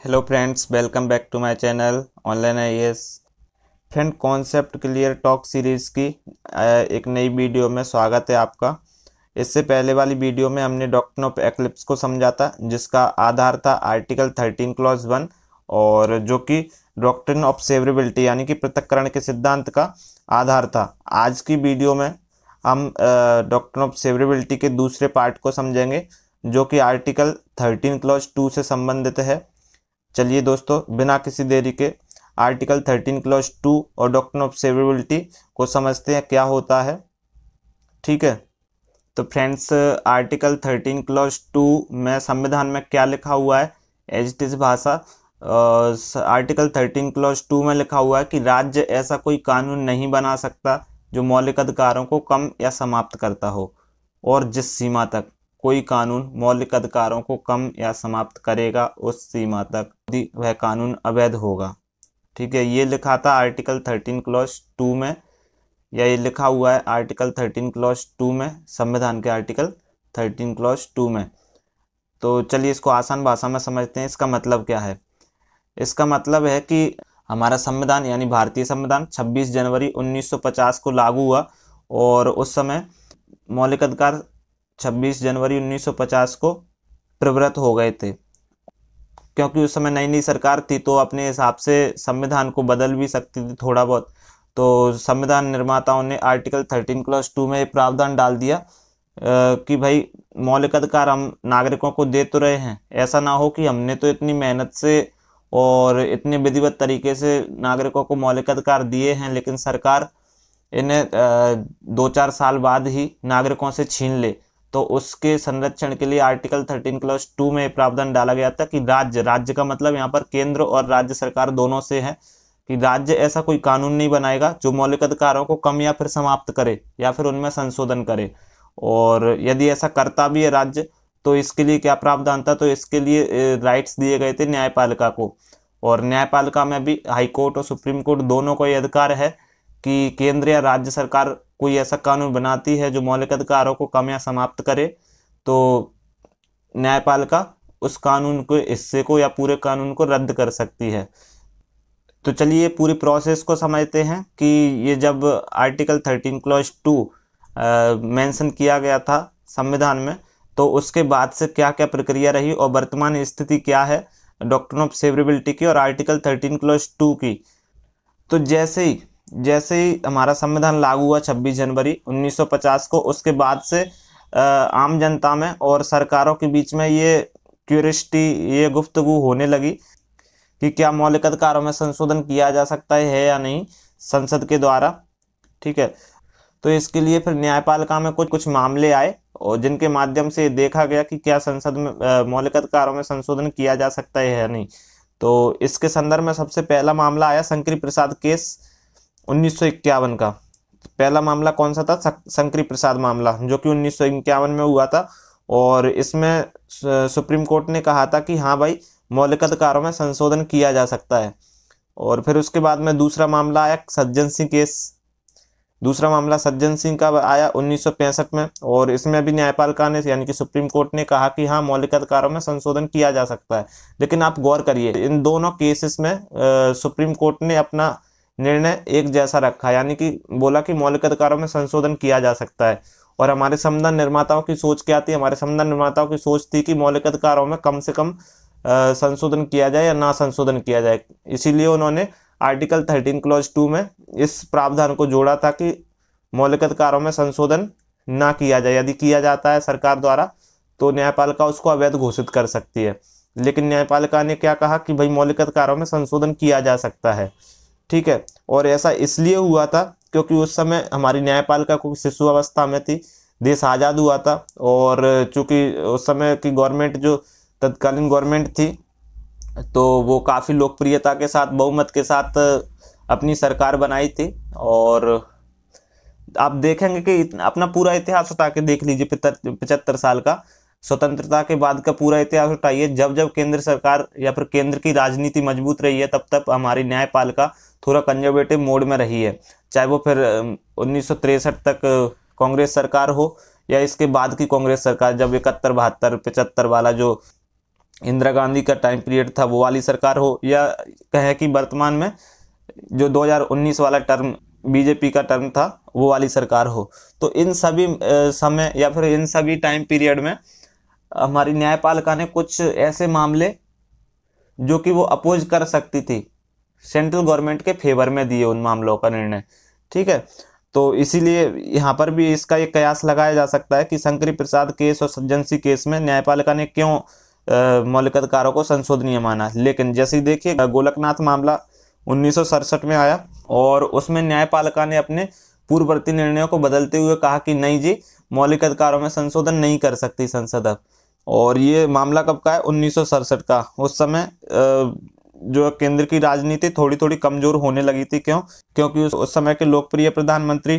Hello friends, welcome back to my channel online IAS. Friend, concept clear talk series की एक नई video में स्वागत है आपका। इससे पहले वाली वीडियो में हमने डॉक्ट्रिन ऑफ एक्लिप्स को समझा था, जिसका आधार था आर्टिकल 13 क्लॉज 1, और जो कि डॉक्ट्रिन ऑफ सेवरेबिलिटी यानी कि पृथक्करण के सिद्धांत का आधार था। आज की वीडियो में हम डॉक्ट्रिन ऑफ सेवरेबिलिटी के दूसरे पार्ट को समझेंगे, जो कि आर्टिकल 13 क्लॉज 2 से संबंधित है। चलिए दोस्तों, बिना किसी देरी के आर्टिकल 13 क्लॉज 2 और डॉक्ट्रिन ऑफ सेवरेबिलिटी को समझते हैं क्या होता है। ठीक है, तो फ्रेंड्स, आर्टिकल 13 क्लॉज 2 में संविधान में क्या लिखा हुआ है, एज इट इज भाषा। आर्टिकल 13 क्लॉज 2 में लिखा हुआ है कि राज्य ऐसा कोई कानून नहीं बना सकता जो मौलिक अधिकारों को कम या समाप्त करता हो, और जिस सीमा तक कोई कानून मौलिक अधिकारों को कम या समाप्त करेगा उस सीमा तक वह कानून अवैध होगा। ठीक है, ये लिखा था आर्टिकल 13 क्लॉज 2 में, या ये लिखा हुआ है आर्टिकल 13 क्लॉज 2 में, संविधान के आर्टिकल 13 क्लॉज 2 में। तो चलिए इसको आसान भाषा में समझते हैं। इसका मतलब क्या है? इसका मतलब है कि हमारा संविधान यानी भारतीय संविधान 26 जनवरी 1950 को लागू हुआ, और उस समय मौलिक अधिकार 26 जनवरी 1950 को प्रवृत्त हो गए थे। क्योंकि उस समय नई नई सरकार थी, तो अपने हिसाब से संविधान को बदल भी सकती थी थोड़ा बहुत। तो संविधान निर्माताओं ने आर्टिकल 13 क्लॉज 2 में ये प्रावधान डाल दिया कि भाई मौलिक अधिकार हम नागरिकों को दे तो रहे हैं, ऐसा ना हो कि हमने तो इतनी मेहनत से और इतने विधिवत तरीके से नागरिकों को मौलिक अधिकार दिए हैं, लेकिन सरकार इन्हें 2-4 साल बाद ही नागरिकों से छीन ले। तो उसके संरक्षण के लिए आर्टिकल 13 क्लॉज 2 में प्रावधान डाला गया था कि राज्य का मतलब यहाँ पर केंद्र और राज्य सरकार दोनों से है, कि राज्य ऐसा कोई कानून नहीं बनाएगा जो मौलिक अधिकारों को कम या फिर समाप्त करे या फिर उनमें संशोधन करे। और यदि ऐसा करता भी है राज्य, तो इसके लिए क्या प्रावधान था? तो इसके लिए राइट्स दिए गए थे न्यायपालिका को, और न्यायपालिका में भी हाई कोर्ट और सुप्रीम कोर्ट दोनों को यह अधिकार है कि केंद्र या राज्य सरकार कोई ऐसा कानून बनाती है जो मौलिक अधिकारों को कम या समाप्त करे, तो न्यायपालिका उस कानून के हिस्से को या पूरे कानून को रद्द कर सकती है। तो चलिए पूरी प्रोसेस को समझते हैं कि ये जब आर्टिकल 13 क्लॉज 2 मेंशन किया गया था संविधान में, तो उसके बाद से क्या क्या प्रक्रिया रही और वर्तमान स्थिति क्या है डॉक्ट्रिन ऑफ सेवरेबिलिटी की और आर्टिकल 13 क्लॉज 2 की। तो जैसे ही हमारा संविधान लागू हुआ 26 जनवरी 1950 को, उसके बाद से आम जनता में और सरकारों के बीच में ये क्यूरियोसिटी, ये गुफ्तगू होने लगी कि क्या मौलिक अधिकारों में संशोधन किया जा सकता है या नहीं संसद के द्वारा। ठीक है, तो इसके लिए फिर न्यायपालिका में कुछ मामले आए, और जिनके माध्यम से देखा गया कि क्या संसद में मौलिक अधिकारों में संशोधन किया जा सकता है या नहीं। तो इसके संदर्भ में सबसे पहला मामला आया शंकरी प्रसाद केस 1951 का। पहला मामला कौन सा था? शंकरी प्रसाद मामला, जो कि 1951 में हुआ था, और इसमें सुप्रीम कोर्ट ने कहा था कि हाँ भाई, मौलिक अधिकारों में संशोधन किया जा सकता है। और फिर उसके बाद में दूसरा मामला आया सज्जन सिंह केस। दूसरा मामला सज्जन सिंह का आया 1965 में, और इसमें भी न्यायपालिका ने यानी कि सुप्रीम कोर्ट ने कहा कि हाँ, मौलिक अधिकारों में संशोधन किया जा सकता है। लेकिन आप गौर करिए, इन दोनों केसेस में सुप्रीम कोर्ट ने अपना निर्णय एक जैसा रखा, यानी कि बोला कि मौलिक अधिकारों में संशोधन किया जा सकता है। और हमारे संविधान निर्माताओं की सोच क्या थी? हमारे संविधान निर्माताओं की सोच थी कि मौलिक अधिकारों में कम से कम संशोधन किया जाए या ना संशोधन किया जाए। इसीलिए उन्होंने आर्टिकल 13 क्लॉज 2 में इस प्रावधान को जोड़ा था कि मौलिक अधिकारों में संशोधन ना किया जाए। यदि किया जाता है सरकार द्वारा, तो न्यायपालिका उसको अवैध घोषित कर सकती है। लेकिन न्यायपालिका ने क्या कहा कि भाई मौलिक अधिकारों में संशोधन किया जा सकता है। ठीक है, और ऐसा इसलिए हुआ था क्योंकि उस समय हमारी न्यायपालिका को शिशु अवस्था में थी, देश आज़ाद हुआ था, और चूंकि उस समय की गवर्नमेंट जो तत्कालीन गवर्नमेंट थी, तो वो काफ़ी लोकप्रियता के साथ, बहुमत के साथ अपनी सरकार बनाई थी। और आप देखेंगे कि अपना पूरा इतिहास उठा के देख लीजिए, 75 साल का स्वतंत्रता के बाद का पूरा इतिहास उठाइए। जब जब केंद्र सरकार या फिर केंद्र की राजनीति मजबूत रही है, तब तब हमारी न्यायपालिका थोड़ा कंजर्वेटिव मोड में रही है। चाहे वो फिर 1963 तक कांग्रेस सरकार हो, या इसके बाद की कांग्रेस सरकार, जब 71, 72, 75 वाला जो इंदिरा गांधी का टाइम पीरियड था वो वाली सरकार हो, या कहे कि वर्तमान में जो 2019 वाला टर्म बीजेपी का टर्म था वो वाली सरकार हो, तो इन सभी समय या फिर इन सभी टाइम पीरियड में हमारी न्यायपालिका ने कुछ ऐसे मामले जो कि वो अपोज कर सकती थी, सेंट्रल गवर्नमेंट के फेवर में दिए उन मामलों का निर्णय। ठीक है, तो इसीलिए यहाँ पर भी इसका एक कयास लगाया जा सकता है कि शंकरी प्रसाद केस और सज्जन सिंह केस में न्यायपालिका ने क्यों मौलिक अधिकारों को संशोधनीय माना। लेकिन जैसे ही देखिए गोलकनाथ मामला 1967 में आया और उसमें न्यायपालिका ने अपने पूर्ववर्ती निर्णयों को बदलते हुए कहा कि नहीं जी, मौलिक अधिकारों में संशोधन नहीं कर सकती संसद अब। और ये मामला कब का है? 1967 का। उस समय जो केंद्र की राजनीति थोड़ी थोड़ी कमजोर होने लगी थी। क्यों? क्योंकि उस समय के लोकप्रिय प्रधानमंत्री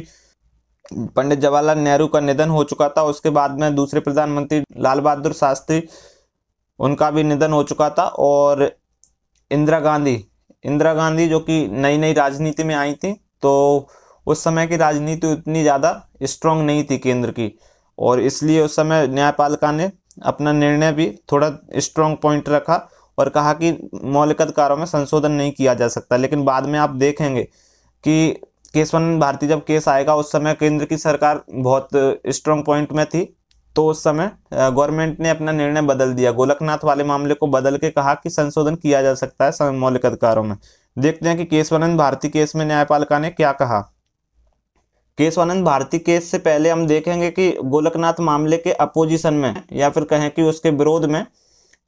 पंडित जवाहरलाल नेहरू का निधन हो चुका था। उसके बाद में दूसरे प्रधानमंत्री लाल बहादुर शास्त्री, उनका भी निधन हो चुका था। और इंदिरा गांधी जो कि नई नई राजनीति में आई थी, तो उस समय की राजनीति उतनी ज़्यादा स्ट्रांग नहीं थी केंद्र की, और इसलिए उस समय न्यायपालिका ने अपना निर्णय भी थोड़ा स्ट्रांग पॉइंट रखा और कहा कि मौलिक अधिकारों में संशोधन नहीं किया जा सकता। लेकिन बाद में आप देखेंगे कि केशवानंद भारती जब केस आएगा, उस समय केंद्र की सरकार बहुत स्ट्रांग पॉइंट में थी, तो उस समय गवर्नमेंट ने अपना निर्णय बदल दिया। गोलकनाथ वाले मामले को बदल के कहा कि संशोधन किया जा सकता है मौलिक अधिकारों में। देखते हैं कि केशवानंद भारती केस में न्यायपालिका ने क्या कहा। केशवानंद भारती केस से पहले हम देखेंगे कि गोलकनाथ मामले के अपोजिशन में या फिर कहें कि उसके विरोध में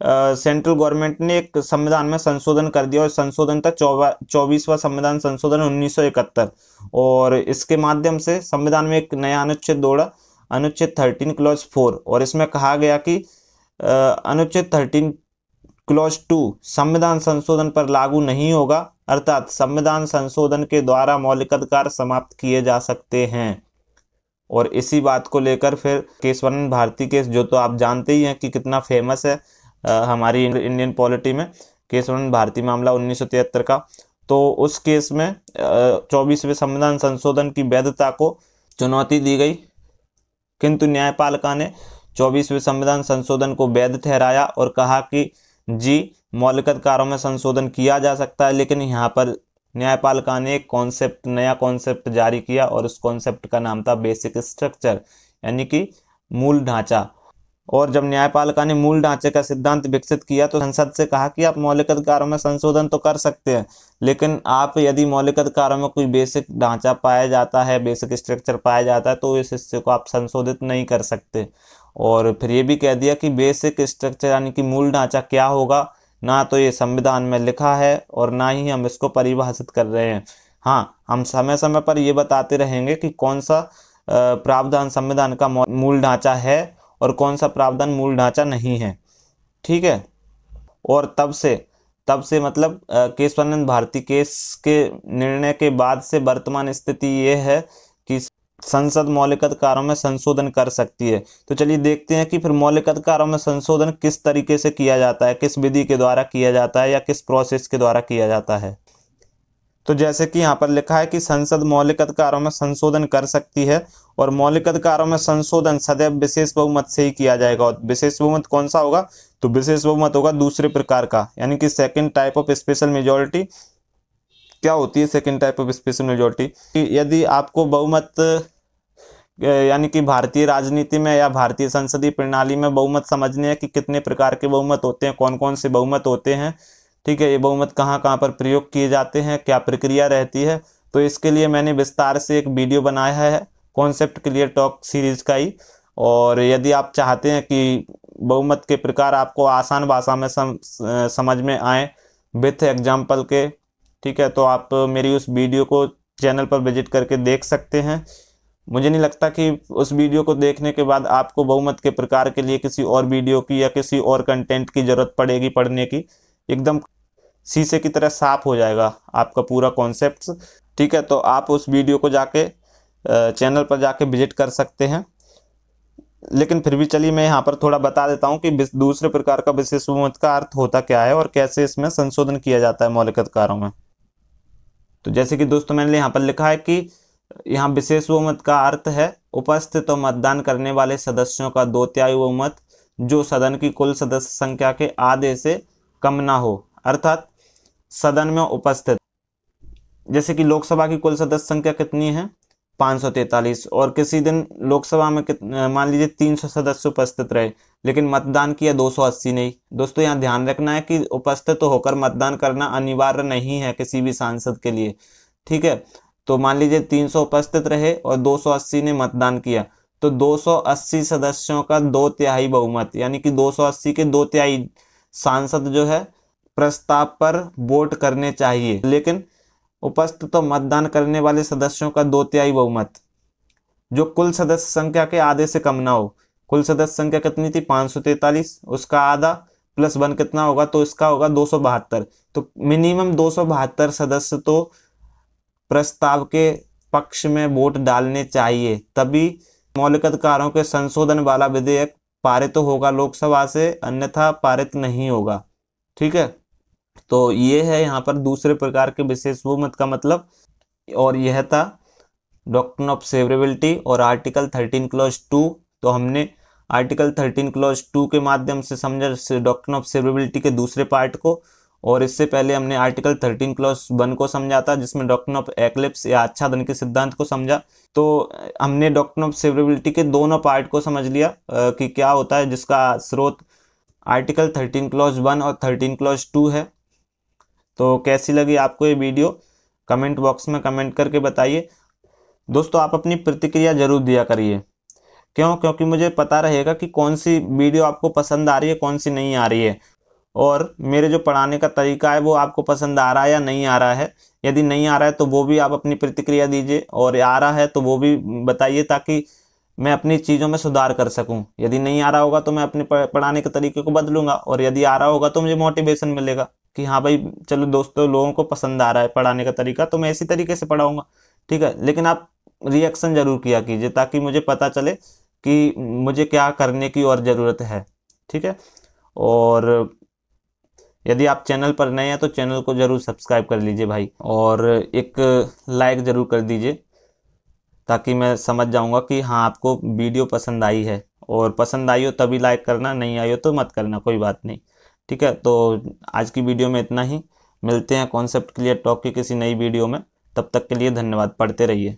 सेंट्रल गवर्नमेंट ने एक संविधान में संशोधन कर दिया, और संशोधन था 24वां संविधान संशोधन 1971। और इसके माध्यम से संविधान में एक नया अनुच्छेद जोड़ा, अनुच्छेद 13 क्लॉज 4, और इसमें कहा गया कि अनुच्छेद 13 क्लॉज 2 संविधान संशोधन पर लागू नहीं होगा, अर्थात संविधान संशोधन के द्वारा मौलिक अधिकार समाप्त किए जा सकते हैं। और इसी बात को लेकर फिर केशवानंद भारती केस, जो तो आप जानते ही हैं कि कितना फेमस है हमारी इंडियन पॉलिटी में, केशवानंद भारती मामला 1973 का, तो उस केस में 24वें संविधान संशोधन की वैधता को चुनौती दी गई, किंतु न्यायपालिका ने 24वें संविधान संशोधन को वैध ठहराया और कहा कि जी, मौलिक अधिकारों में संशोधन किया जा सकता है। लेकिन यहाँ पर न्यायपालिका ने एक नया कॉन्सेप्ट जारी किया, और उस कॉन्सेप्ट का नाम था बेसिक स्ट्रक्चर, यानी कि मूल ढांचा। और जब न्यायपालिका ने मूल ढांचे का सिद्धांत विकसित किया, तो संसद से कहा कि आप मौलिक अधिकारों में संशोधन तो कर सकते हैं, लेकिन आप यदि मौलिक अधिकारों में कोई बेसिक ढांचा पाया जाता है, बेसिक स्ट्रक्चर पाया जाता है, तो इस हिस्से को आप संशोधित नहीं कर सकते। और फिर ये भी कह दिया कि बेसिक स्ट्रक्चर यानी कि मूल ढांचा क्या होगा, ना तो ये संविधान में लिखा है और ना ही हम इसको परिभाषित कर रहे हैं। हाँ, हम समय समय पर ये बताते रहेंगे कि कौन सा प्रावधान संविधान का मूल ढांचा है और कौन सा प्रावधान मूल ढांचा नहीं है। ठीक है, और तब से मतलब केशवानंद भारती केस के निर्णय के बाद से वर्तमान स्थिति ये है कि संसद मौलिक अधिकारों में संशोधन कर सकती है। तो चलिए देखते हैं कि फिर मौलिक अधिकारों में संशोधन किस तरीके से किया जाता है, किस विधि के द्वारा किया जाता है या किस प्रोसेस के द्वारा किया जाता है। तो जैसे कि यहाँ पर लिखा है कि संसद मौलिक अधिकारों में संशोधन कर सकती है, और मौलिक अधिकारों में संशोधन सदैव विशेष बहुमत से ही किया जाएगा। और विशेष बहुमत कौन सा होगा? तो विशेष बहुमत होगा दूसरे प्रकार का, यानी कि second type of special majority. क्या होती है second type of special majority? यदि आपको बहुमत यानी कि भारतीय राजनीति में या भारतीय संसदीय प्रणाली में बहुमत समझने हैं कि कितने प्रकार के बहुमत होते हैं, कौन कौन से बहुमत होते हैं, ठीक है, ये बहुमत कहाँ कहाँ पर प्रयोग किए जाते हैं, क्या प्रक्रिया रहती है, तो इसके लिए मैंने विस्तार से एक वीडियो बनाया है कॉन्सेप्ट क्लियर टॉक सीरीज का ही। और यदि आप चाहते हैं कि बहुमत के प्रकार आपको आसान भाषा में समझ में आए विथ एग्जाम्पल के, ठीक है, तो आप मेरी उस वीडियो को चैनल पर विजिट करके देख सकते हैं। मुझे नहीं लगता कि उस वीडियो को देखने के बाद आपको बहुमत के प्रकार के लिए किसी और वीडियो की या किसी और कंटेंट की जरूरत पड़ेगी पढ़ने की। एकदम शीशे की तरह साफ हो जाएगा आपका पूरा कॉन्सेप्ट, ठीक है। तो आप उस वीडियो को जाके चैनल पर जाके विजिट कर सकते हैं। लेकिन फिर भी चलिए मैं यहाँ पर थोड़ा बता देता हूँ कि दूसरे प्रकार का विशेष बहुमत का अर्थ होता क्या है और कैसे इसमें संशोधन किया जाता है मौलिक अधिकारों में। तो जैसे कि दोस्तों मैंने यहाँ पर लिखा है कि यहाँ विशेष बहुमत का अर्थ है उपस्थित और मतदान करने वाले सदस्यों का 2/3 बहुमत जो सदन की कुल सदस्य संख्या के आधे से कम ना हो, अर्थात सदन में उपस्थित, जैसे कि लोकसभा की कुल सदस्य संख्या कितनी है 543, और किसी दिन लोकसभा में मान लीजिए 300 सदस्य उपस्थित रहे, लेकिन मतदान किया 280 नहीं। दोस्तों यहाँ ध्यान रखना है कि उपस्थित होकर मतदान करना अनिवार्य नहीं है किसी भी सांसद के लिए, ठीक है। तो मान लीजिए 300 उपस्थित रहे और 280 ने मतदान किया, तो 280 सदस्यों का 2/3 बहुमत, यानी कि 280 के 2/3 सांसद जो है प्रस्ताव पर वोट करने चाहिए, लेकिन उपस्थित तो मतदान करने वाले सदस्यों का 2/3 बहुमत जो कुल सदस्य संख्या के आधे से कम ना हो। कुल सदस्य संख्या कितनी थी 543, उसका आधा प्लस 1 कितना होगा, तो इसका होगा 272। तो मिनिमम 272 सदस्य तो प्रस्ताव के पक्ष में वोट डालने चाहिए, तभी मौलिक अधिकारों के संशोधन वाला विधेयक पारित होगा लोकसभा से, अन्यथा पारित नहीं होगा, ठीक है। तो ये है यहाँ पर दूसरे प्रकार के विशेष बहुमत का मतलब। और यह था डॉक्ट्रिन ऑफ सेवरेबिलिटी और आर्टिकल 13 क्लॉज 2। तो हमने आर्टिकल 13 क्लॉज 2 के माध्यम से समझा डॉक्ट्रिन ऑफ सेवरेबिलिटी के दूसरे पार्ट को, और इससे पहले हमने आर्टिकल 13 क्लॉज 1 को समझा था, जिसमें डॉक्ट्रिन ऑफ एक्लिप्स या आच्छादन के सिद्धांत को समझा। तो हमने डॉक्ट्रिन ऑफ सेवरेबिलिटी के दोनों पार्ट को समझ लिया कि क्या होता है, जिसका स्रोत आर्टिकल 13 क्लॉज 1 और 13 क्लॉज 2 है। तो कैसी लगी आपको ये वीडियो, कमेंट बॉक्स में कमेंट करके बताइए। दोस्तों आप अपनी प्रतिक्रिया जरूर दिया करिए, क्योंकि मुझे पता रहेगा कि कौन सी वीडियो आपको पसंद आ रही है, कौन सी नहीं आ रही है, और मेरे जो पढ़ाने का तरीका है वो आपको पसंद आ रहा है या नहीं आ रहा है। यदि नहीं आ रहा है तो वो भी आप अपनी प्रतिक्रिया दीजिए, और आ रहा है तो वो भी बताइए, ताकि मैं अपनी चीज़ों में सुधार कर सकूं। यदि नहीं आ रहा होगा तो मैं अपने पढ़ाने के तरीके को बदलूंगा, और यदि आ रहा होगा तो मुझे मोटिवेशन मिलेगा कि हाँ भाई चलो दोस्तों, लोगों को पसंद आ रहा है पढ़ाने का तरीका, तो मैं इसी तरीके से पढ़ाऊंगा, ठीक है। लेकिन आप रिएक्शन जरूर किया कीजिए, ताकि मुझे पता चले कि मुझे क्या करने की और ज़रूरत है, ठीक है। और यदि आप चैनल पर नए हैं तो चैनल को जरूर सब्सक्राइब कर लीजिए भाई, और एक लाइक ज़रूर कर दीजिए, ताकि मैं समझ जाऊंगा कि हाँ आपको वीडियो पसंद आई है। और पसंद आई हो तभी लाइक करना, नहीं आई हो तो मत करना, कोई बात नहीं, ठीक है। तो आज की वीडियो में इतना ही, मिलते हैं कॉन्सेप्ट क्लियर टॉक की किसी नई वीडियो में। तब तक के लिए धन्यवाद, पढ़ते रहिए।